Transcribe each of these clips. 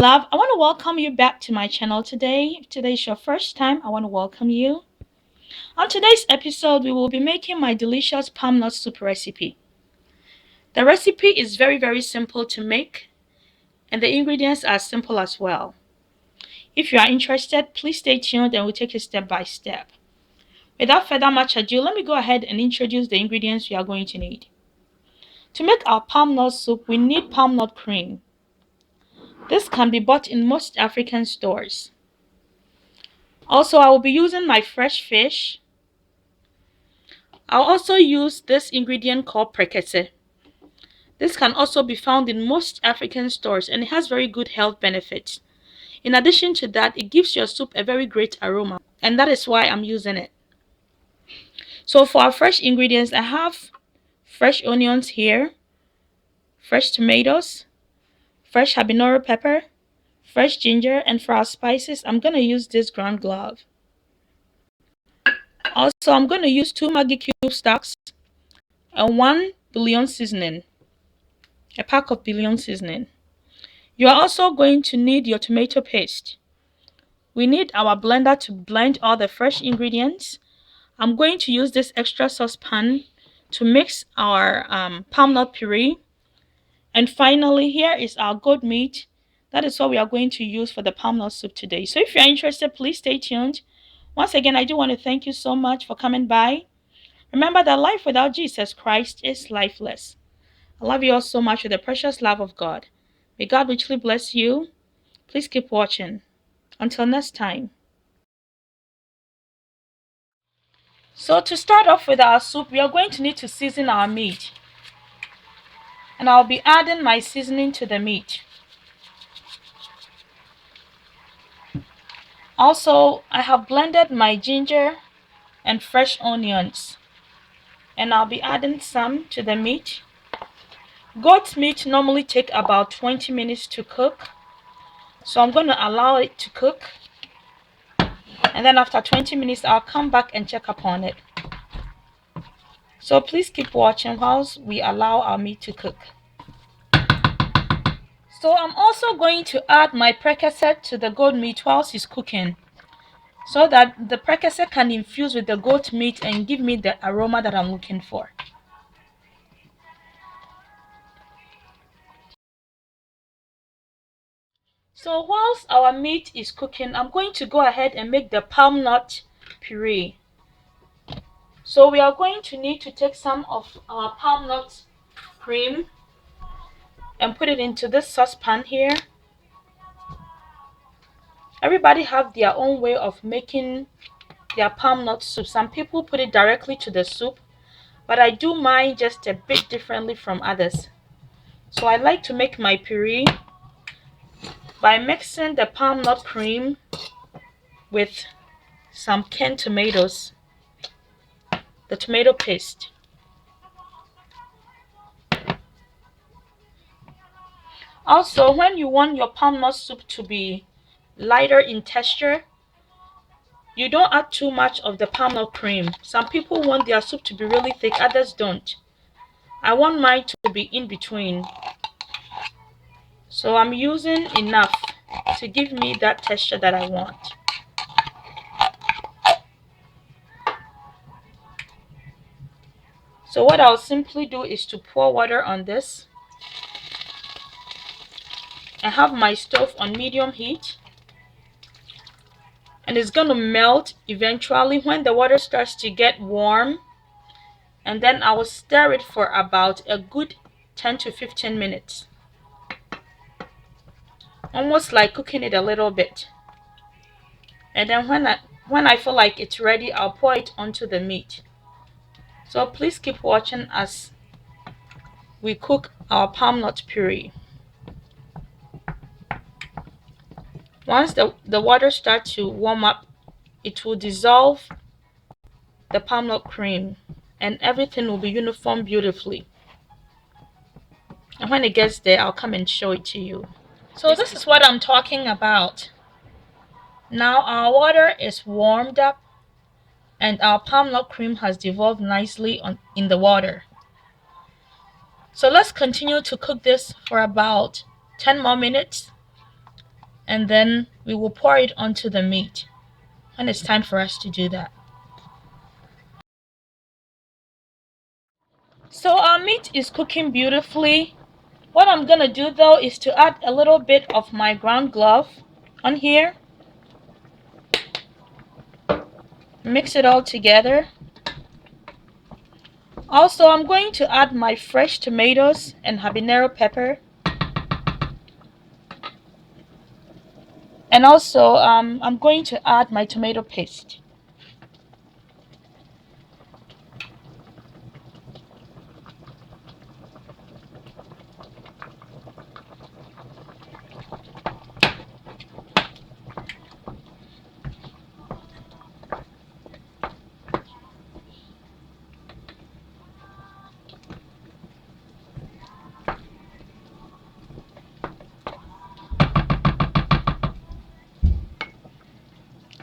love. I want to welcome you back to my channel today. If today is your first time, I want to welcome you. On today's episode, we will be making my delicious palm nut soup recipe. The recipe is very simple to make, and the ingredients are simple as well. If you are interested, please stay tuned and we'll take it step by step. Without further much ado, let me go ahead and introduce the ingredients we are going to need. To make our palm nut soup, we need palm nut cream. This can be bought in most African stores. Also, I will be using my fresh fish. I'll also use this ingredient called Prekese. This can also be found in most African stores and it has very good health benefits. In addition to that, it gives your soup a very great aroma, and that is why I'm using it. So for our fresh ingredients, I have fresh onions here, fresh tomatoes, fresh habanero pepper, fresh ginger, and for our spices, I'm going to use this ground clove. Also, I'm going to use 2 Maggi cube stocks and 1 bouillon seasoning, a pack of bouillon seasoning. You are also going to need your tomato paste. We need our blender to blend all the fresh ingredients. I'm going to use this extra saucepan to mix our palm nut puree. And finally, here is our goat meat. That is what we are going to use for the palm nut soup today. So if you're interested, please stay tuned. Once again, I do want to thank you so much for coming by. Remember that life without Jesus Christ is lifeless. I love you all so much with the precious love of God. May God richly bless you. Please keep watching. Until next time. So to start off with our soup, we are going to need to season our meat. And I'll be adding my seasoning to the meat. Also, I have blended my ginger and fresh onions. And I'll be adding some to the meat. Goat meat normally take about 20 minutes to cook. So I'm going to allow it to cook. And then after 20 minutes, I'll come back and check upon it. So please keep watching whilst we allow our meat to cook. So I'm also going to add my Prekese to the goat meat whilst it's cooking, so that the Prekese can infuse with the goat meat and give me the aroma that I'm looking for. So whilst our meat is cooking, I'm going to go ahead and make the palm nut puree. So we are going to need to take some of our palm nut cream and put it into this saucepan here. Everybody have their own way of making their palm nut soup. Some people put it directly to the soup, but I do mine just a bit differently from others. So I like to make my puree by mixing the palm nut cream with some canned tomatoes, the tomato paste. Also, when you want your palm nut soup to be lighter in texture, you don't add too much of the palm nut cream. Some people want their soup to be really thick, others don't. I want mine to be in between. So I'm using enough to give me that texture that I want. So what I'll simply do is to pour water on this and have my stove on medium heat. And it's going to melt eventually when the water starts to get warm. And then I will stir it for about a good 10 to 15 minutes. Almost like cooking it a little bit. And then when I feel like it's ready, I'll pour it onto the meat. So please keep watching as we cook our palm nut puree. Once the water starts to warm up, it will dissolve the palm nut cream and everything will be uniform beautifully. And when it gets there, I'll come and show it to you. So this is what I'm talking about. Now our water is warmed up and our palm nut cream has dissolved nicely in the water. So let's continue to cook this for about 10 more minutes. and then we will pour it onto the meat when it's time for us to do that. So our meat is cooking beautifully. What I'm gonna do though is to add a little bit of my ground clove on here. Mix it all together. Also, I'm going to add my fresh tomatoes and habanero pepper. And also, I'm going to add my tomato paste.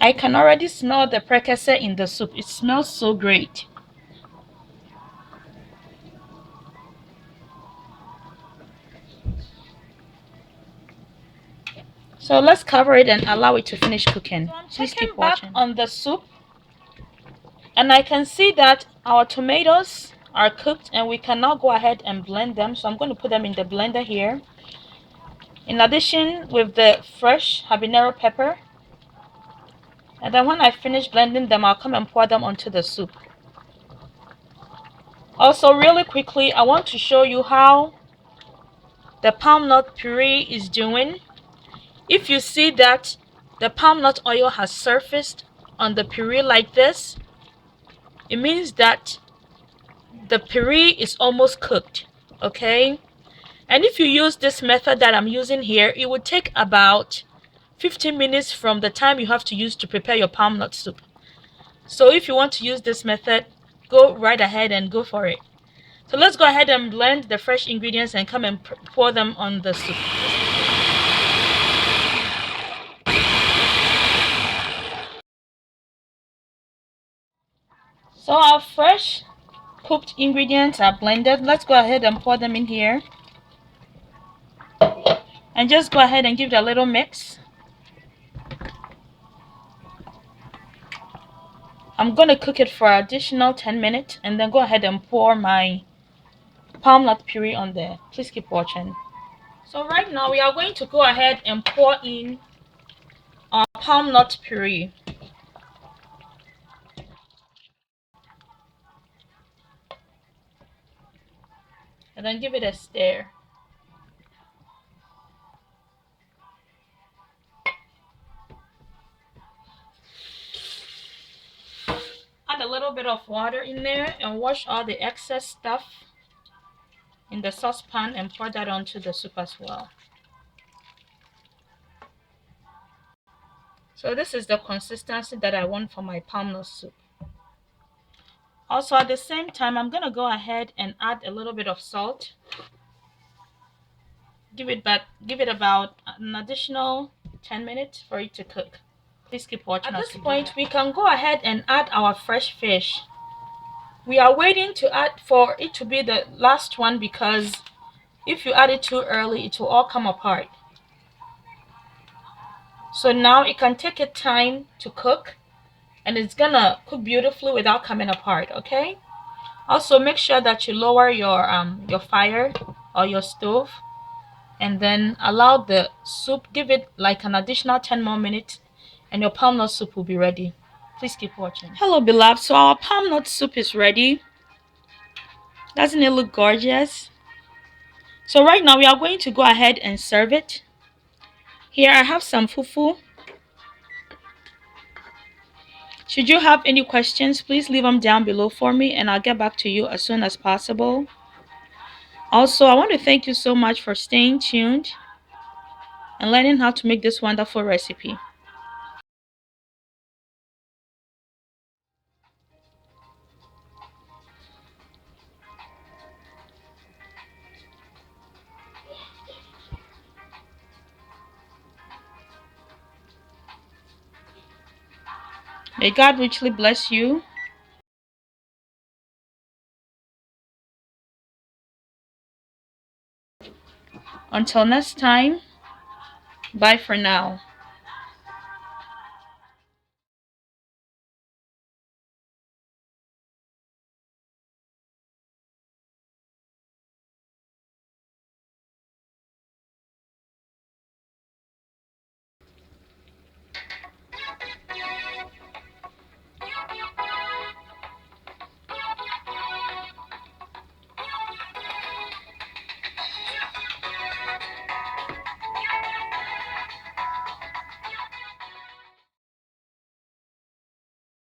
I can already smell the prekese in the soup. It smells so great. So let's cover it and allow it to finish cooking. So I'm checking back on the soup, and I can see that our tomatoes are cooked and we can now go ahead and blend them. So I'm going to put them in the blender here. In addition with the fresh habanero pepper. And then when I finish blending them, I'll come and pour them onto the soup. Also, really quickly, I want to show you how the palm nut puree is doing. If you see that the palm nut oil has surfaced on the puree like this, it means that the puree is almost cooked, okay? And if you use this method that I'm using here, it would take about 15 minutes from the time you have to use to prepare your palm nut soup. So if you want to use this method, go right ahead and go for it. So let's go ahead and blend the fresh ingredients and come and pour them on the soup. So our fresh cooked ingredients are blended. Let's go ahead and pour them in here. And just go ahead and give it a little mix. I'm going to cook it for an additional 10 minutes and then go ahead and pour my palm nut puree on there. Please keep watching. So right now we are going to go ahead and pour in our palm nut puree. And then give it a stir. Add a little bit of water in there and wash all the excess stuff in the saucepan and pour that onto the soup as well. So this is the consistency that I want for my palm nut soup. Also at the same time, I'm going to go ahead and add a little bit of salt. Give it about an additional 10 minutes for it to cook. Please keep watching. At this point, we can go ahead and add our fresh fish. We are waiting to add for it to be the last one because if you add it too early, it will all come apart. So now it can take a time to cook and it's gonna cook beautifully without coming apart, okay? Also make sure that you lower your fire or your stove and then allow the soup, give it like an additional 10 more minutes and your palm nut soup will be ready. Please keep watching. Hello beloved, so our palm nut soup is ready. Doesn't it look gorgeous? So right now we are going to go ahead and serve it. Here I have some fufu. Should you have any questions, please leave them down below for me and I'll get back to you as soon as possible. Also, I want to thank you so much for staying tuned and learning how to make this wonderful recipe. May God richly bless you. Until next time, Bye for now.